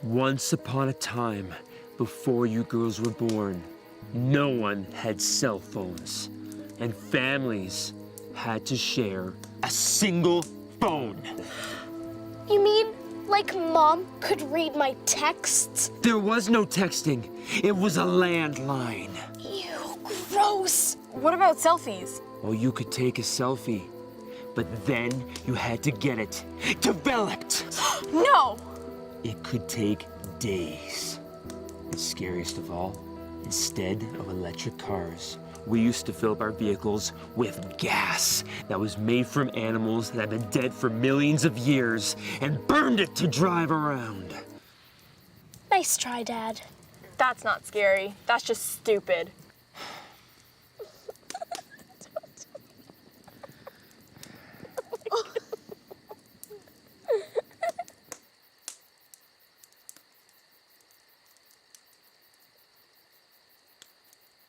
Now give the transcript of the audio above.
Once upon a time, before you girls were born, no one had cell phones, and families had to share a single phone. You mean like Mom could read my texts? There was no texting. It was a landline. Ew, gross. What about selfies? Well, you could take a selfie, but then you had to get it developed. No! It could take days. And scariest of all, instead of electric cars, we used to fill up our vehicles with gas that was made from animals that had been dead for millions of years and burned it to drive around. Nice try, Dad. That's not scary. That's just stupid. Oh.